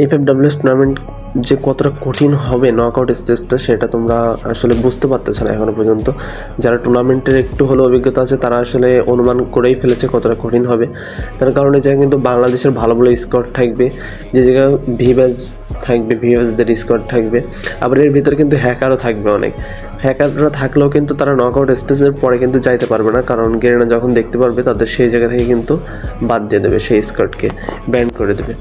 FFWS tournament যে কতটা কঠিন হবে নকআউট স্টেজটা সেটা তোমরা আসলে বুঝতে পারতেছ না এখনও পর্যন্ত। যারা টুর্নামেন্টের একটু হলেও অভিজ্ঞতা আছে তারা আসলে অনুমান করেই ফেলেছে কতটা কঠিন হবে। তার কারণে জায়গায় কিন্তু বাংলাদেশের ভালো ভালো স্কোয়াড থাকবে, যে জায়গায় ভিভাস থাকবে, ভিভাসদের স্কোয়াড থাকবে। আবার এর ভিতরে কিন্তু হ্যাকারও থাকবে অনেক। হ্যাকাররা থাকলেও কিন্তু তারা নকআউট স্টেজের পরে কিন্তু যাইতে পারবে না, কারণ গেরিনা যখন দেখতে পারবে তাদের সেই জায়গা থেকে কিন্তু বাদ দিয়ে দেবে, সেই স্কোয়াডকে ব্যান করে দেবে।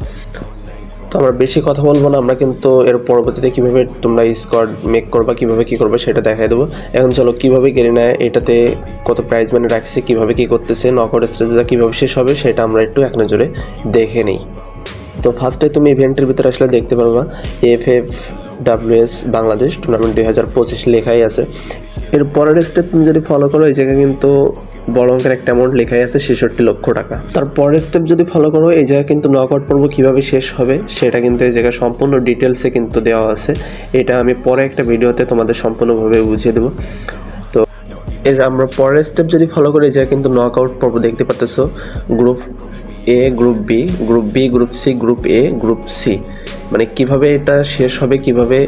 তো আমরা বেশি কথা বলবো না, আমরা কিন্তু এর পরবর্তীতে কীভাবে তোমরা স্কোয়াড মেক করবা, কীভাবে কী করবে সেটা দেখাই দেবো। এখন চলো কীভাবে গেরিনা এটাতে কত প্রাইজ মানে রাখছে, কীভাবে কী করতেছে, নকআউট স্টেজটা কীভাবে শেষ হবে সেটা আমরা একটু এক নজরে দেখে নিই। তো ফার্স্টে তুমি ইভেন্টের ভিতরে আসলে দেখতে পারবা এফএফডব্লিউএস বাংলাদেশ টুর্নামেন্ট 2025 লেখাই আছে। এর পরের স্টেপ তুমি যদি ফলো করো, এই জায়গায় কিন্তু বড় অঙ্কের একটা অ্যামাউন্ট লেখাই আছে 66 লক্ষ টাকা। তার পরের স্টেপ যদি ফলো করো, এই জায়গায় কিন্তু নকআউট পর্ব কীভাবে শেষ হবে সেটা কিন্তু এই জায়গায় সম্পূর্ণ ডিটেলসে কিন্তু দেওয়া আছে। এটা আমি পরে একটা ভিডিওতে তোমাদের সম্পূর্ণভাবে বুঝিয়ে দেবো। তো এর আমরা পরের স্টেপ যদি ফলো করি, এই জায়গায় কিন্তু নকআউট পর্ব দেখতে পাচ্তেছো, group A, group B, group C, group A, group C, মানে কিভাবে এটা শেষ হবে, কিভাবে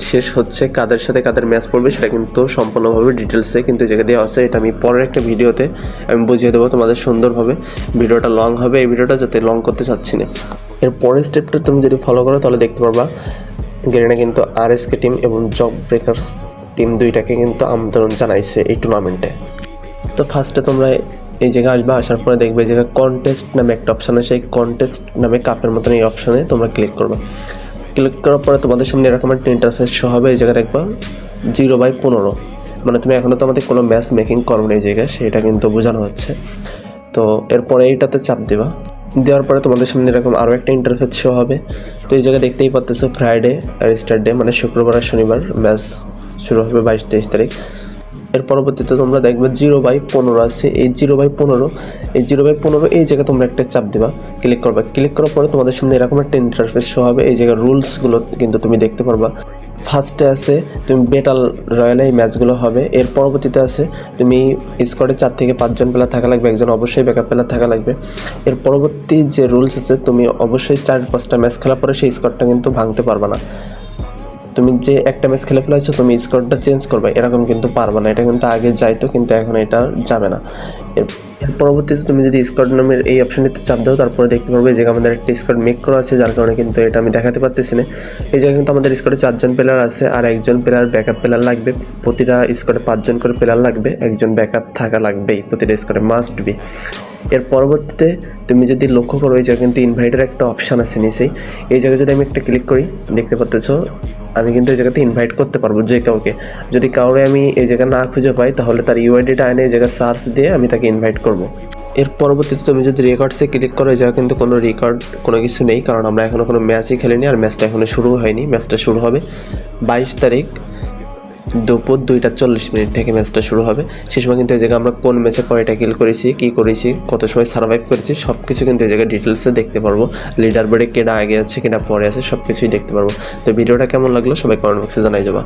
শেষ হচ্ছে, কাদের সাথে কাদের ম্যাচ পড়বে সেটা কিন্তু সম্পূর্ণভাবে ডিটেলসে কিন্তু জায়গায় দেওয়া আছে। এটা আমি পরের একটা ভিডিওতে আমি বুঝিয়ে দেবো তোমাদের সুন্দরভাবে। ভিডিওটা লং হবে, এই ভিডিওটা যাতে লং করতে চাচ্ছি না। এর পরের স্টেপটা তুমি যদি ফলো করো তাহলে দেখতে পারবা গেরিনা কিন্তু আরএসকে টিম এবং জব ব্রেকার্স টিম দুইটাকে কিন্তু আমন্ত্রণ জানাইছে এই টুর্নামেন্টে। তো ফার্স্টে তোমরা এই জায়গায় আসবে, আসার পরে দেখবে এই জায়গায় কন্টেস্ট নামে একটা অপশান আছে, সেই কন্টেস্ট নামে কাপের মতন এই অপশানে তোমরা ক্লিক করবে। ক্লিক করার পরে তোমাদের সামনে এরকম একটা ইন্টারফেস শো হবে। এই জায়গায় দেখবা 0/15, মানে তুমি এখনও তোমাদের কোনো ম্যাচ মেকিং করো না এই জায়গায়, সেটা কিন্তু বোঝানো হচ্ছে। তো এরপরে এইটাতে চাপ দেওয়ার পরে তোমাদের সামনে এরকম আরও একটা ইন্টারফেস শো হবে। তো এই জায়গায় দেখতেই পাচ্তেছো ফ্রাইডে আর স্টারডে, মানে শুক্রবার আর শনিবার ম্যাচ শুরু হবে 22-23 তারিখ। এর পরবর্তীতে তোমরা দেখবে 0/15 আছে, এই 0/15 এই জায়গায় তোমরা একটা চাপ দেবা, ক্লিক করবা। ক্লিক করার পরে তোমাদের সামনে এরকম একটা ইন্টারফেস শো হবে। এই জায়গায় রুলসগুলো কিন্তু তুমি দেখতে পারবা। ফার্স্টে আছে তুমি বেটাল রয়্যালে এই ম্যাচগুলো হবে। এর পরবর্তীতে আছে তুমি স্কোয়াডে 4 থেকে 5 জন প্লেয়ার থাকা লাগবে, একজন অবশ্যই ব্যাকআপ প্লেয়ার থাকা লাগবে। এর পরবর্তী যে রুলস আছে, তুমি অবশ্যই 4-5টা ম্যাচ খেলার পরে সেই স্কোয়াডটা কিন্তু ভাঙতে পারবে না। তুমি যে একটা ম্যাচ খেলে ফেলেছো তুমি স্কোয়াডটা চেঞ্জ করবে, এরকম কিন্তু পারবে না। এটা কিন্তু আগে যাইতো, কিন্তু এখন এটা যাবে না। এর পরবর্তীতে তুমি যদি স্কোয়াড নামের এই অপশানটিতে চাপ দাও, তারপরে দেখতে পারবে যে আমাদের একটা স্কোয়াড মেক করা আছে, যার কারণে কিন্তু এটা আমি দেখাতে পারতেছি না। এই জায়গায় কিন্তু আমাদের স্কোয়াডে 4 জন প্লেয়ার আছে আর একজন প্লেয়ার ব্যাকআপ প্লেয়ার লাগবে। প্রতিটা স্কোয়াডে 5 জন করে প্লেয়ার লাগবে, একজন ব্যাকআপ থাকা লাগবেই প্রতিটা স্কোয়াডে, মাস্ট বি। এর পরবর্তীতে তুমি যদি লক্ষ্য করো, এই জায়গায় কিন্তু ইনভাইটের একটা অপশান আছে নিচেই। এই জায়গায় যদি আমি একটা ক্লিক করি, দেখতে পাচ্তেছো আমি কিন্তু এই জায়গাতে ইনভাইট করতে পারবো যে কাউকে। যদি কাউরে আমি এই জায়গা না খুঁজে পাই তাহলে তার ইউআইডিটা এনে এই জায়গায় সার্চ দিয়ে আমি তাকে ইনভাইট করব। এর পরবর্তীতে তুমি যদি রেকর্ডসে ক্লিক করো, এই জায়গায় কিন্তু কোনো রেকর্ড কোনো কিছু নেই, কারণ আমরা এখনও কোনো ম্যাচই খেলিনি আর ম্যাচটা এখনও শুরু হয়নি। ম্যাচটা শুরু হবে 22 তারিখ দুপুর 2:40 থেকে ম্যাচটা শুরু হবে। সেই সময় কিন্তু এই জায়গায় আমরা কোন ম্যাচে কয়টা কিল করেছি, কী করেছি, কত সময় সার্ভাইভ করেছি সব কিছু কিন্তু এই জায়গায় ডিটেলসে দেখতে পারবো। লিডার বোর্ডে কেডা আগে আছে কেডা পরে আছে সব কিছুই দেখতে পারবো। তো ভিডিওটা কেমন লাগলো সবাই কমেন্ট বক্সে জানাই যাবা।